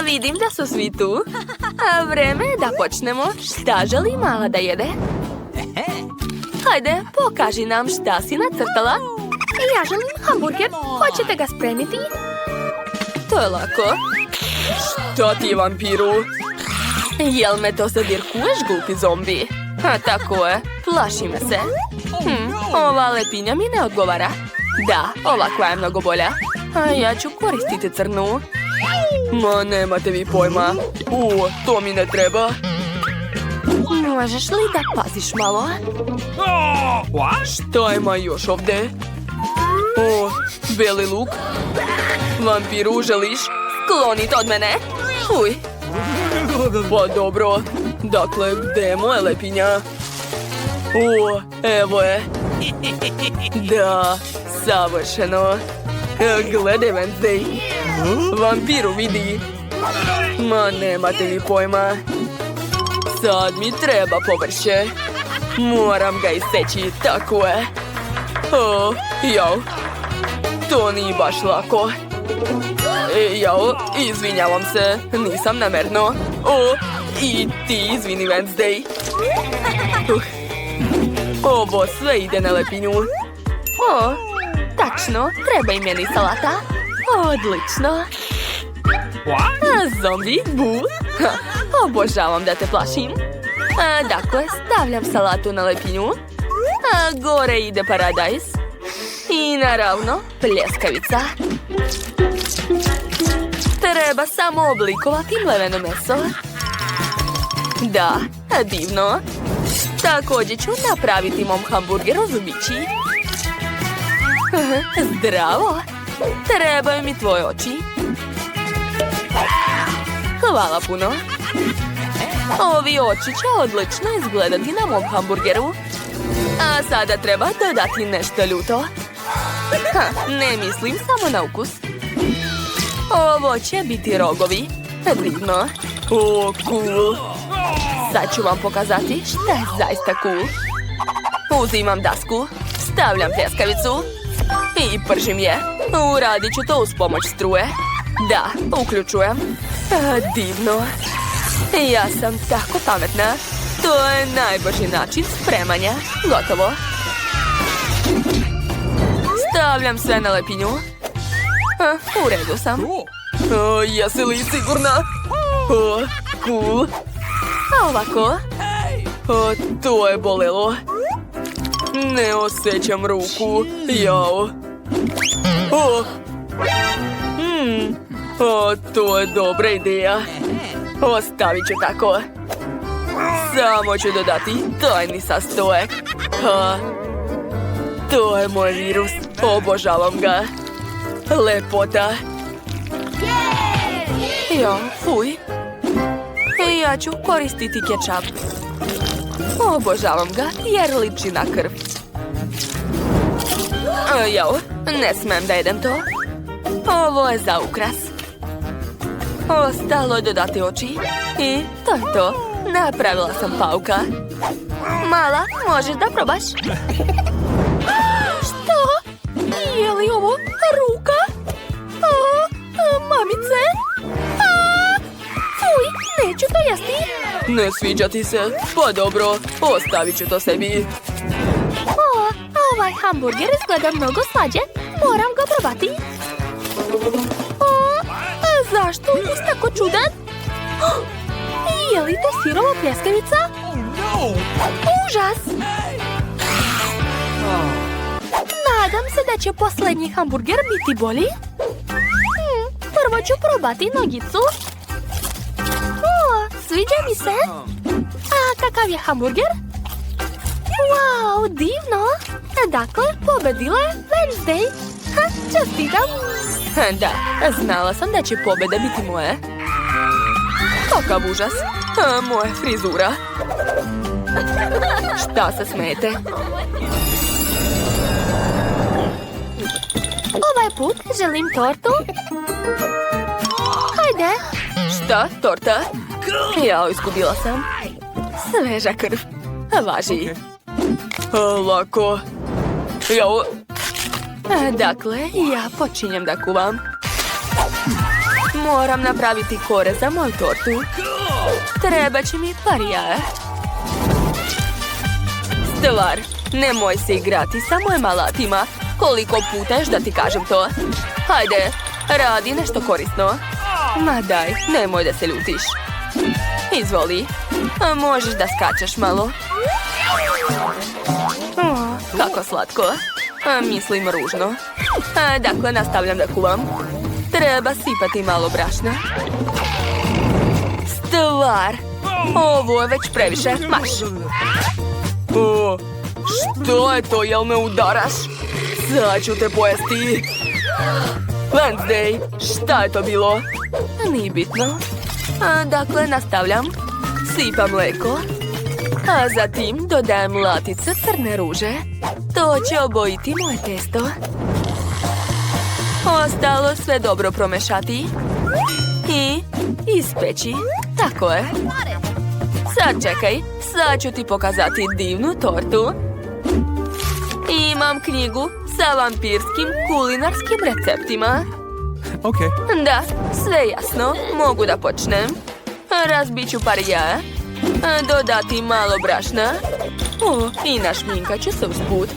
Vidim da su svi tu. Vreme je da počnemo. Šta želi mala da jede? Hajde, pokaži nam šta si nacrtala. Ja želim hamburger. Hoćete ga spremiti? To je lako. Šta ti, vampiru? Jel me to zadirkuješ, glupi zombi? Tako je, plaši me se. Ova lepinja mi ne odgovara. Da, ovakva je mnogo bolja. A ja ću koristiti crnu. Ma nemate vi pojma. To mi ne treba. Možeš li da paziš malo? Šta ima još ovde? Beli luk. Vampiru, želiš? Sklonit od mene. Uj. Pa dobro. Dakle, gde je moja lepinja? Evo je. Da, savršeno. Gledaj, Wednesday. Vampiru, vidi. Ma nemate vi pojma. Sad mi treba povrće. Moram ga iseći, tako je. Jao. To nije baš lako. Jao, izvinjavam se. Nisam namerno. I ti izvini, Wednesday. Ovo sve ide na lepinju. Tačno, treba i meni salata. Odlično. Zombi, bu. Obožavam da te plašim. Dakle, stavljam salatu na lepinju. Gore ide paradajz. I naravno, pljeskavica. Treba samo oblikovati mleveno meso. Da, divno. Također ću napraviti mom hamburgeru zubići. Zdravo. Trebaju mi tvoje oči. Hvala puno. Ovi oči će odlično izgledati na mom hamburgeru. A sada treba dodati nešto ljuto. Ne mislim samo na ukus. Ovo će biti rogovi. Divno. Cool. Sad ću vam pokazati šta je zaista cool. Uzimam dasku, stavljam pljeskavicu i pržim je. Uradit ću to uz pomoć struje. Da, uključujem. Divno. Ja sam tako pametna. To je najbrži način spremanja. Gotovo. Stavljam sve na lepinju. U redu sam. Jesi li sigurna? Cool. A ovako? To je bolelo. Ne osjećam ruku. Jao. To je dobra ideja. Ostavit ću tako. Samo ću dodati tajni sastojak. To je moj virus. Obožavam ga. Lepota. Fuj. Ja ću koristiti kečap. Obožavam ga jer liči na krv. Ne smem da jedem to. Ovo je za ukras. Ostalo je dodati oči. I to je to. Napravila sam pauka. Mala, možeš da probaš? Što? Je li ovo ruka? Mamice? Fuj, neću to jesti. Ne sviđa ti se? Pa dobro, ostavit ću to sebi. Ovaj hamburger izgleda mnogo slađe. Moram ga probati. Zašto je tako čudan? Je li to sirova pljeskavica? Užas! Nadam se da će posljednji hamburger biti bolji. Prvo ću probati nogicu. Sviđa mi se. A kakav je hamburger? Wow, divno. Dakle, pobedila je Wednesday. Čestitam. Da, znala sam da će pobjeda biti moje. Kakav užas. Moja frizura. Šta se smete? Ovaj put želim tortu. Hajde. Šta? Torta? Jao, izgubila sam. Sveža krv. Važi. Lako. Dakle, ja počinjem da kuvam. Moram napraviti kore za moju tortu. Treba će mi par jaja. Stvar, nemoj se igrati sa mojim alatima. Koliko puta još da ti kažem to? Hajde, radi nešto korisno. Ma daj, nemoj da se ljutiš. Izvoli, možeš da skačeš malo. Kako slatko. Mislim ružno. Dakle, nastavljam da kuvam. Treba sipati malo brašna. Stvar, ovo je već previše. Marš. Što je to, jel me udaraš? Sad ću te pojesti. Wednesday, šta je to bilo? Nije bitno. Dakle, nastavljam. Sipam mleko. A zatim dodajem latice crne ruže. To će obojiti moje testo. Ostalo sve dobro promešati. I ispeći. Tako je. Sad čekaj, sad ću ti pokazati divnu tortu. Imam knjigu sa vampirskim kulinarskim receptima. Okay. Da, sve jasno, mogu da počnem. Razbit ću par jaja. Dodati malo brašna. I našminkat ću se usput.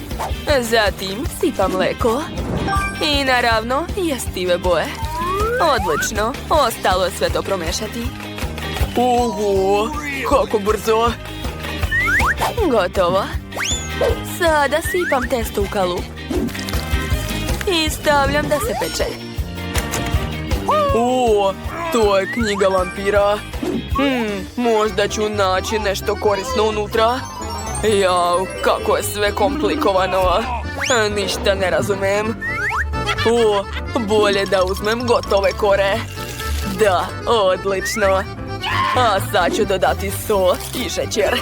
Zatim sipam mleko. I naravno jestive boje. Odlično, ostalo je sve to promešati. Oho, kako brzo. Gotovo. Sada sipam testo u kalup. I stavljam da se peče. To je knjiga vampira. Možda ću naći nešto korisno unutra. Jao, kako je sve komplikovano. Ništa ne razumem. Bolje da uzmem gotove kore. Da, odlično. A sad ću dodati sos i šećer.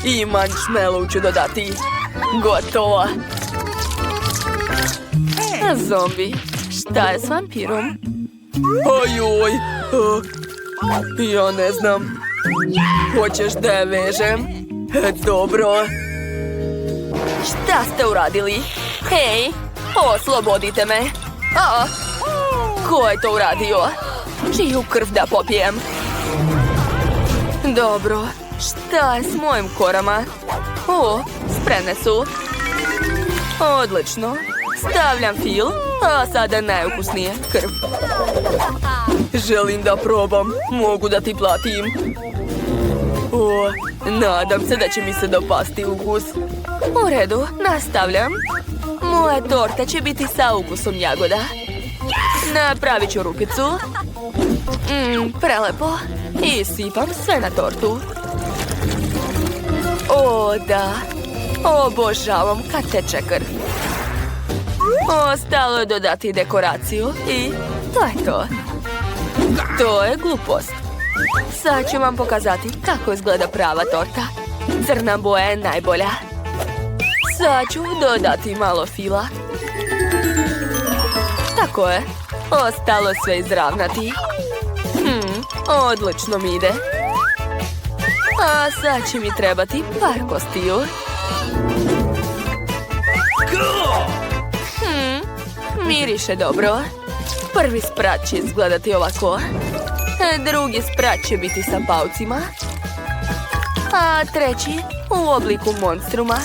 I marshmallow ću dodati. Gotovo. Zombi, šta je s vampirom? Ojoj, ja ne znam. Hoćeš da je vežem? Dobro. Šta ste uradili? Hej, oslobodite me. Ko je to uradio? Čiju krv da popijem? Dobro, šta je s mojim korama? Spremne su. Odlično. Stavljam fil, a sada najukusnije krv. Želim da probam. Mogu da ti platim. Nadam se da će mi se dopasti ukus. U redu, nastavljam. Moja torta će biti sa ukusom jagoda. Napravit ću rupicu. Prelepo. I sipam sve na tortu. Da. Obožavam kad teče krv. Ostalo je dodati dekoraciju i to je to. To je glupost. Sad ću vam pokazati kako izgleda prava torta. Crna boja je najbolja. Sad ću dodati malo fila. Tako je. Ostalo sve izravnati. Odlično mi ide. A sad će mi trebati par kostiju. Miriše dobro. Prvi sprat će izgledati ovako. Drugi sprat će biti sa paucima. A treći u obliku monstruma.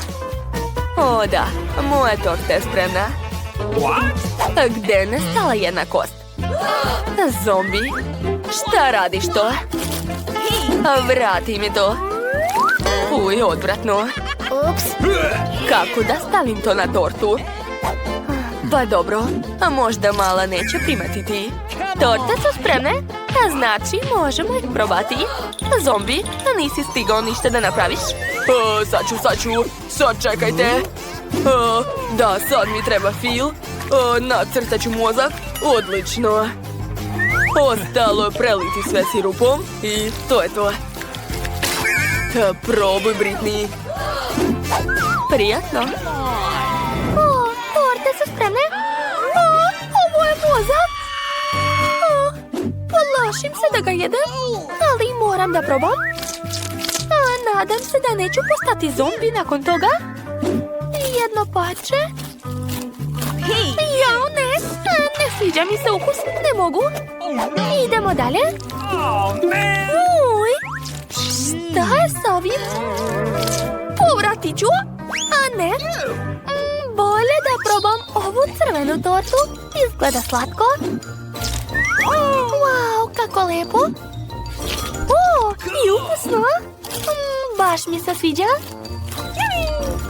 Da, moja torta je spremna. Gde je nestala jedna kost? Zombi, šta radiš to? Vrati mi to. Odvratno. Kako da stavim to na tortu? Pa dobro, a možda mala neće primetiti. Torte su spremne, a znači možemo ih probati. Zombi, a nisi stigao ništa da napraviš? Sad ću, sad čekajte. Da, sad mi treba fil. Nacrtat ću mozak, odlično. Ostalo je preliti sve sirupom i to je to. Probuj, Britney. Prijatno. Torte su spremne. Ovo je mozak. Plašim se da ga jedem, ali moram da probam. Nadam se da neću postati zombi nakon toga. Jedno parče. Jao, ne sviđa mi se ukus, ne mogu. Idemo dalje. Uj, šta je s ovim? Povratit ću, a ne. Bolje da probam ovu crvenu tortu. Izgleda slatko. Wow, kako lepo. O, i ukusno. Baš mi se sviđa.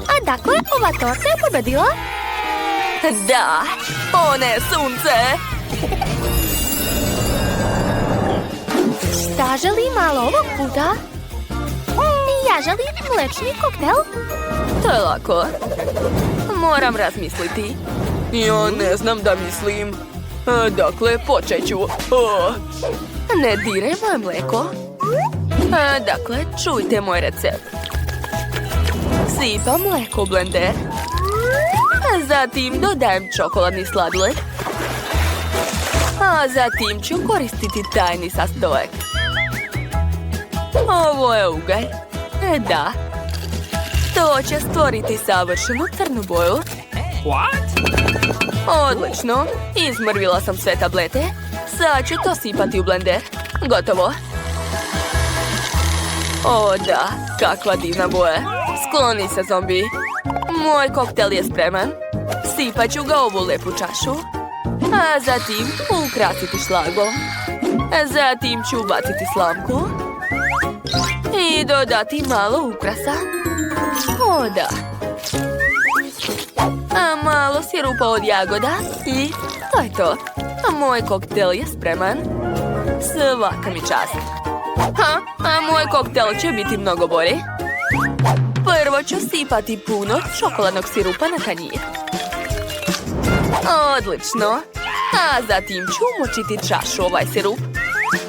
A dakle, ova torta je pobedila? Da, one sunce. Šta želi malo ovog puta? Ja želim mlečni koktel. To je lako. Moram razmisliti. Ja ne znam da mislim. Dakle, počet ću. Ne diraj moje mleko. Dakle, čujte moj recept. Sipam mleko u blender. Zatim dodajem čokoladni sladoled. A zatim ću koristiti tajni sastojak. Ovo je ugalj. Da. To će stvoriti savršenu crnu boju. Odlično. Izmrvila sam sve tablete. Sad ću to sipati u blender. Gotovo. O da, kakva divna boja. Skloni se, zombi. Moj koktel je spreman. Sipat ću ga u ovu lepu čašu. A zatim ukrasiti šlagom. Zatim ću ubaciti slamku. I dodati malo ukrasa. O da. A malo sirupa od jagoda. I to je to. A moj koktel je spreman. Svaka mi čast. A moj koktel će biti mnogo bolji. Prvo ću sipati puno čokoladnog sirupa na tanjir. Odlično. A zatim ću umočiti čašu ovaj sirup.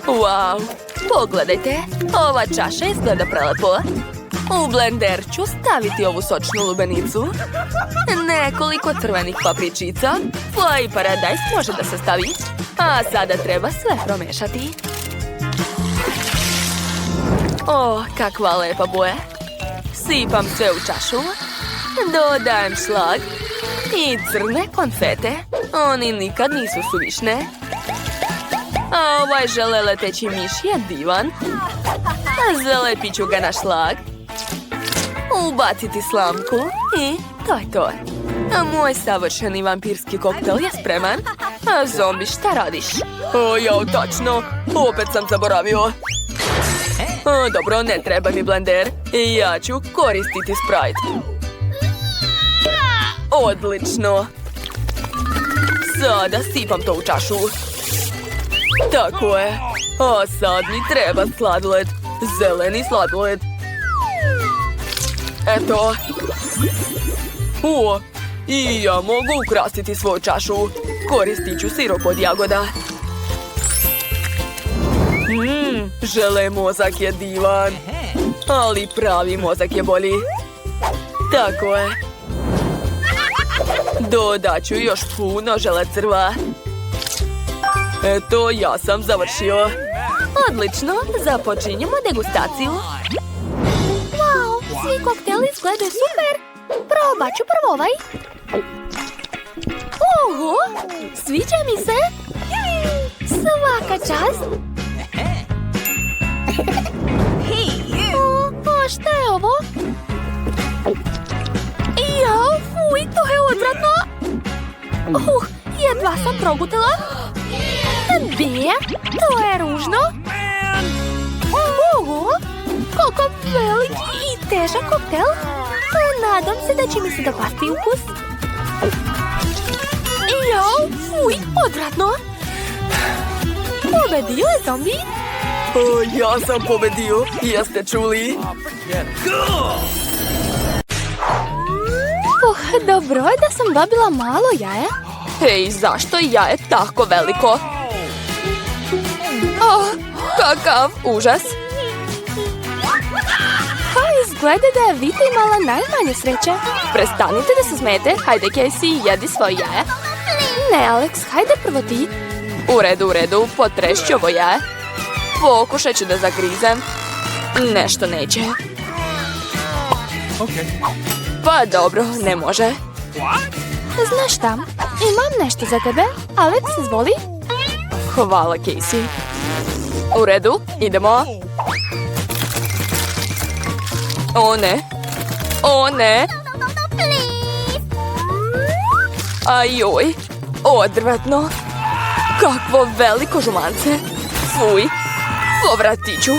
Wow, pogledajte. Ova čaša izgleda prelepo. U blender ću staviti ovu sočnu lubenicu. Nekoliko crvenih papričica. I paradajz može da se stavi. A sada treba sve promešati. O, kakva lepa boja. Sipam sve u čašu. Dodajem šlag. I crne konfete. Oni nikad nisu suvišne. A ovaj žele leteći miš je divan. Zalepit ću ga na šlag. Ubaciti slamku. I to je to. A moj savršeni vampirski koktel je spreman. A zombi, šta radiš? O, jao, tačno. Opet sam zaboravio. Dobro, ne treba mi blender. Ja ću koristiti Sprite. Odlično. Sada sipam to u čašu. Tako je. A sad mi treba sladoled. Zeleni sladoled. Eto. O, i ja mogu ukrasiti svoju čašu. Koristit ću sirup od jagoda. Žele mozak je divan. Ali pravi mozak je bolji. Tako je. Dodat ću još puno žele crva. Eto, ja sam završio. Odlično, započinjemo degustaciju. Wow, svi kokteli izgledaju super. Probat ću prvo ovaj. Oho, sviđa mi se. Svaka čast. O, šta je ovo? Jao, fuj, to je odvratno. Jedva sam progutala. Be, to je ružno. Oho, koliko veliki i težak koktel. Nadam se da će mi se dopasti ukus. Jao, fuj, odvratno. Pobedio je zombi. Ja sam pobedio, jeste čuli? Dobro je da sam dobila malo jaje. Hej, zašto je jaje tako veliko? Kakav užas. Izgleda da je Vita imala najmanje sreće. Prestanite da se smete. Hajde, Casey, jedi svoje jaje. Ne, Alex, hajde prvo ti. U redu, potrešću ovo jaje. Pokušat ću da zagrizem. Nešto neće. Pa dobro, ne može. Znaš šta? Imam nešto za tebe. Alex, izvoli. Hvala, Casey. U redu, idemo. O ne. O ne. Ajoj, odvratno. Kakvo veliko žumance. Fuj, povratiću.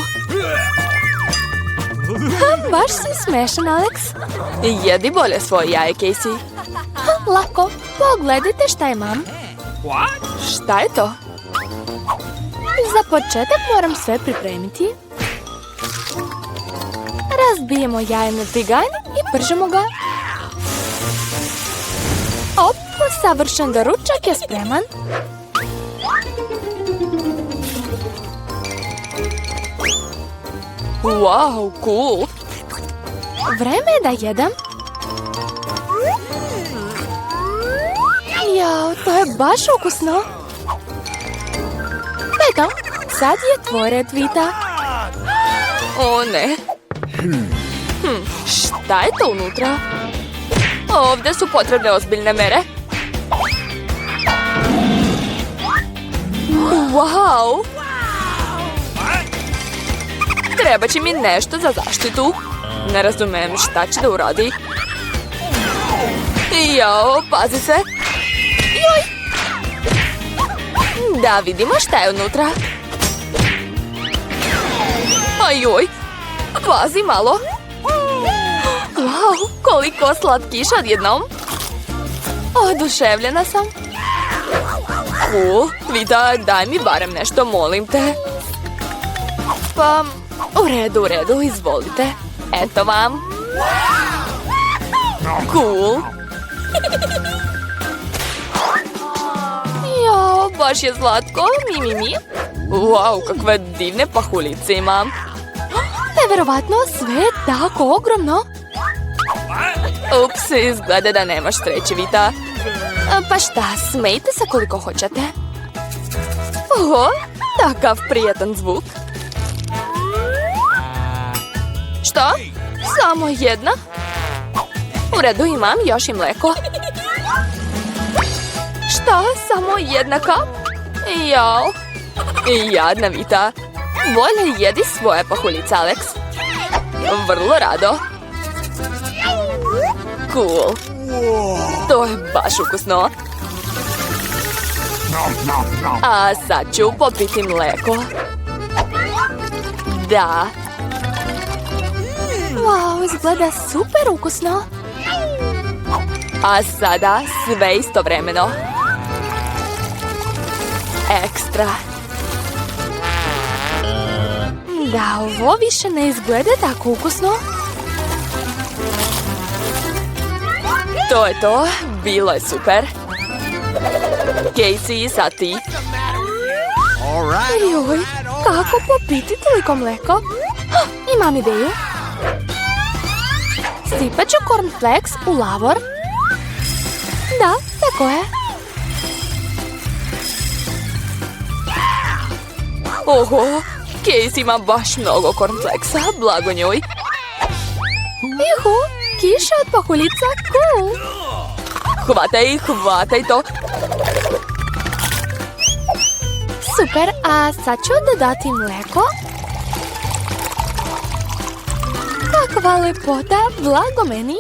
Baš si smešan, Alex. Jedi bolje svoje jaje, Casey. Lako, pogledajte šta imam. Šta je to? Za početak moram sve pripremiti. Razbijemo jaje na tiganj i pržemo ga. Op, savršen doručak je spreman. Wow, cool. Vreme je da jedem. Jao, to je baš ukusno. Eto, sad je tvoj red, Vita. O ne. Šta je to unutra? Ovdje su potrebne ozbiljne mere. Wow! Treba će mi nešto za zaštitu. Ne razumem šta će da uradi. Jao, pazi se. Joj! Da vidimo šta je unutra. Ajoj! Pazi malo. Wow, koliko slatkiša odjednom. Oduševljena sam. Cool, Vita, daj mi barem nešto, molim te. Pa, u redu, izvolite. Eto vam. Cool. Jo, baš je slatko, mi. Wow, kakve divne pahuljice imam. Neverovatno, sve je tako ogromno. Ups, izgleda da nemaš sreće, Vita. Pa šta, smejte se koliko hoćete. Oho, takav prijatan zvuk. Što? Samo jedna? U redu, imam još i mleko. Što? Samo jedna kap? Jao. Jadna Vita. Bolje jedi svoje pahuljice, Alex. Vrlo rado. Cool. To je baš ukusno. A sad ću popiti mleko. Da. Wow, izgleda super ukusno. A sada sve istovremeno. Ekstra. Da, ovo više ne izgleda tako ukusno. To je to. Bilo je super. Casey, sad ti. Joj, kako popiti toliko mleko? Imam ideju. Sipat ću cornflakes u lavor. Da, tako je. Oho, Casey ima baš mnogo cornflakesa. Blago njoj. Juhu, kiša od pahuljica, cool. Hvataj to. Super, a sad ću dodati mleko. Kakva lepota, blago meni.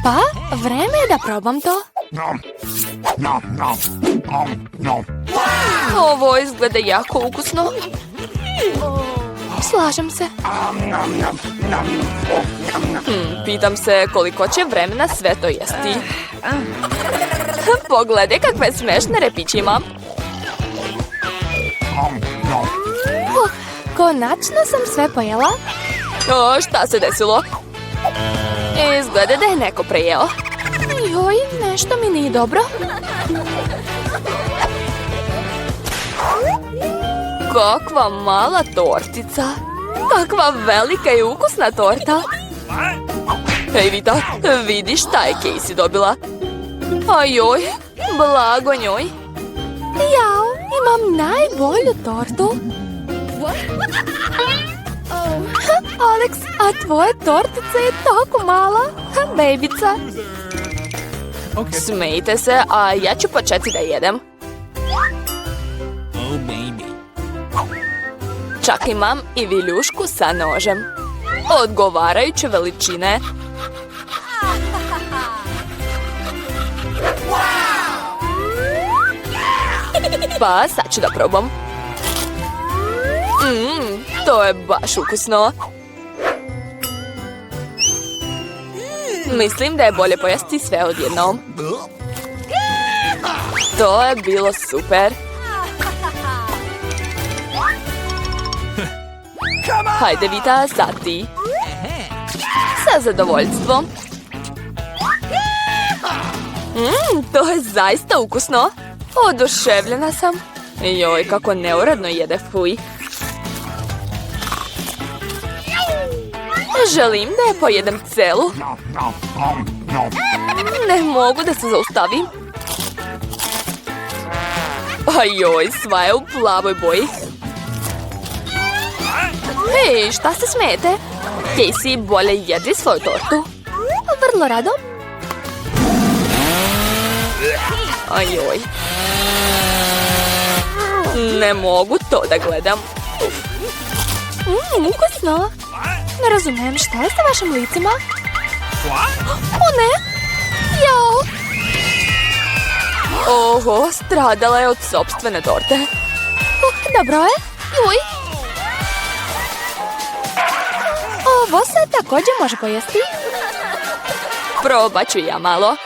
Pa, vreme je da probam to. Ovo izgleda jako ukusno. Slažem se. Pitam se koliko će vremena sve to jesti. Pogledaj kakve smešne repiće imam. Konačno sam sve pojela. O, šta se desilo? Izgleda da je neko prejeo. Joj, nešto mi nije dobro. Kakva mala tortica. Kakva velika i ukusna torta. Hej, Vita, vidi šta je Casey dobila. Ajoj, blago njoj. Jao, imam najbolju tortu. Alex, a tvoja tortica je tako mala. Bebica. Smijte se, a ja ću početi da jedem. Čak imam i viljušku sa nožem. Odgovarajuće veličine. Pa sad ću da probam. To je baš ukusno. Mislim da je bolje pojesti sve odjednom. To je bilo super. Hajde Vita, sad ti. Sa zadovoljstvom. To je zaista ukusno. Oduševljena sam. Joj, kako neuredno jede, fuj. Želim da je pojedem celu. Ne mogu da se zaustavim. Ajoj, sva je u plavoj boji. Hej, šta se smete? Casey, bolje jedi svoju tortu. Vrlo rado. Ajoj. Ne mogu to da gledam. Ukusno. Ne razumijem, šta je sa vašim licima? O ne! Jao! Oho, stradala je od sopstvene torte. Dobro je. Juj! Ovo se također može pojesti. Probat ću ja malo.